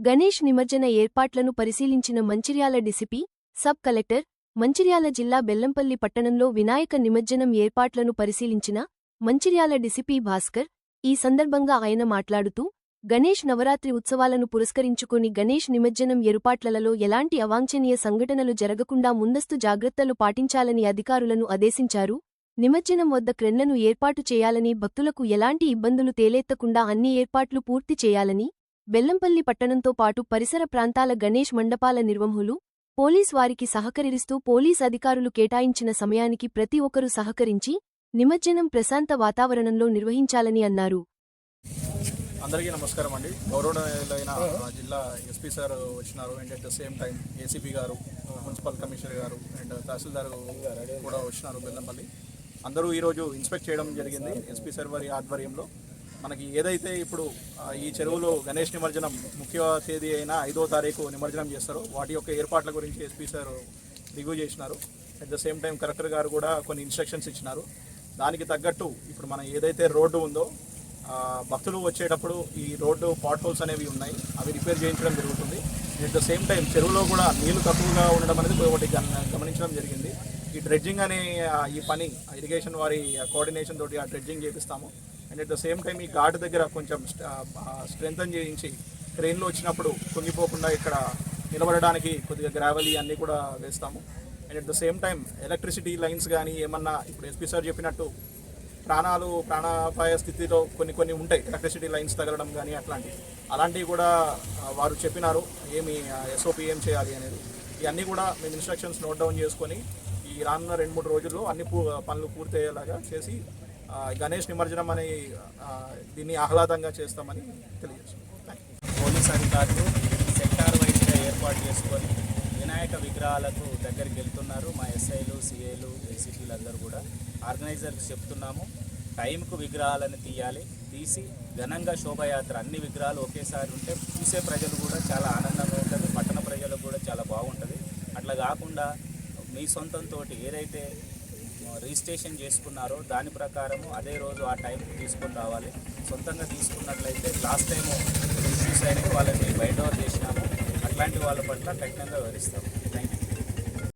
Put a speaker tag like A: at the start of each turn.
A: గణేష్ నిమజ్జన ఏర్పాట్లను పరిశీలించిన Mancherial DCP, sub collector, Mancherial జిల్లా బెల్లంపల్లి పట్టణంలో వినాయక నిమజ్జనం ఏర్పాట్లను పరిశీలించిన మంచిర్యాల డీసీపీ భాస్కర్. ఈ సందర్భంగా ఆయన మాట్లాడుతూ, గణేష్ నవరాత్రి ఉత్సవాలను పురస్కరించుకుని గణేష్ నిమజ్జనం ఏర్పాట్లలో ఎలాంటి అవాంఛనీయ సంఘటనలు జరగకుండా ముందస్తు జాగ్రత్తలు పాటించాలని అధికారులను ఆదేశించారు. నిమజ్జనం వద్ద క్రెన్లను ఏర్పాటు చేయాలని, భక్తులకు ఎలాంటి ఇబ్బందులు తేలెత్తకుండా అన్ని ఏర్పాట్లు పూర్తి చేయాలని, బెల్లంపల్లి పట్టణంతో పాటు పరిసర ప్రాంతాల గణేష్ మండపాల నిర్వహణలు, పోలీస్ వారికి సహకరిస్తూ పోలీస్ అధికారులు కేటాయించిన సమయానికి ప్రతి ఒక్కరూ సహకరించి నిమజ్జనం ప్రశాంత వాతావరణంలో నిర్వహించాలని అన్నారు.
B: అందరికీ నమస్కారం అండి. గౌరవనీయులైన జిల్లా ఎస్పీ సార్ వచ్చినారు and at the same time ACP గారు, మున్సిపల్ కమిషనర్ గారు అండ్ తహసీల్దార్ కూడా వచ్చినారు బెల్లంపల్లి. అందరూ ఈరోజు ఇన్స్పెక్ట్ చేయడం జరిగింది ఎస్పీ సార్ వారి ఆధ్వర్యంలో. మనకి ఏదైతే ఇప్పుడు ఈ చెరువులో గణేష్ నిమజ్జనం ముఖ్య తేదీ అయిన 5వ తారీఖు నిమజ్జనం చేస్తారో వాటి యొక్క ఏర్పాట్ల గురించి ఎస్పీ సార్ రివ్యూ చేసినారు. At the same time collector గారు కూడా కొన్ని ఇన్స్ట్రక్షన్స్ ఇచ్చినారు. దానికి తగ్గట్టు ఇప్పుడు మన ఏదైతే రోడ్డు ఉందో భక్తులు వచ్చేటప్పుడు ఈ రోడ్డు పాట్ హోల్స్ అనేవి ఉన్నాయి, అవి రిపేర్ చేయించడం జరుగుతుంది. అట్ ద సేమ్ టైం చెరువులో కూడా నీళ్లు తక్కువగా ఉండడం అనేది ఒకటి గమనించడం జరిగింది. ఈ డ్రెడ్జింగ్ అనే ఈ పని ఇరిగేషన్ వారి కోఆర్డినేషన్ తోటి ఆ డ్రెడ్జింగ్ చేపిస్తాము. And at the same time ఈ ఘాటు దగ్గర కొంచెం స్ట్రెంథన్ చేయించి ట్రైన్లో వచ్చినప్పుడు కుంగిపోకుండా ఇక్కడ నిలబడడానికి కొద్దిగా గ్రావెల్ అన్నీ కూడా వేస్తాము. And at the same time electricity lines కానీ ఏమన్నా ఇప్పుడు ఎస్పీ సార్ చెప్పినట్టు ప్రాణాపాయ స్థితిలో కొన్ని ఉంటాయి, ఎలక్ట్రిసిటీ లైన్స్ తగలడం కానీ అలాంటివి కూడా వారు చెప్పినారు ఏమి ఎస్ఓపి ఏం చేయాలి అనేది. ఇవన్నీ కూడా మేము ఇన్స్ట్రక్షన్స్ నోట్ డౌన్ చేసుకొని ఈ రానున్న 2-3 రోజుల్లో అన్ని పనులు పూర్తయ్యేలాగా చేసి గణేష్ నిమజ్జనం అనే దీన్ని ఆహ్లాదంగా చేస్తామని తెలియజేస్తున్నాం.
C: పోలీస్ అధికారులు సెక్టార్ వైజ్గా ఏర్పాటు చేసుకొని వినాయక విగ్రహాలకు దగ్గరికి వెళ్తున్నారు. మా ఎస్ఐలు, సిఐలు, ఏసీపీలు అందరూ కూడా ఆర్గనైజర్కి చెప్తున్నాము, టైంకు విగ్రహాలను తీసి ఘనంగా శోభయాత్ర అన్ని విగ్రహాలు ఒకేసారి ఉంటే చూసే ప్రజలు కూడా చాలా ఆనందంగా ఉంటుంది, పట్టణ ప్రజలకు కూడా చాలా బాగుంటుంది. అట్లా కాకుండా మీ సొంతంతో ఏదైతే రిజిస్ట్రేషన్ చేసుకున్నారో దాని ప్రకారము అదే రోజు ఆ టైంకి తీసుకొని రావాలి. సొంతంగా తీసుకున్నట్లయితే లాస్ట్ టైము ఇష్యూస్ అయినవి వాళ్ళని బయట చేసినాము, అట్లాంటి వాళ్ళ పట్ల కఠినంగా వివరిస్తాము.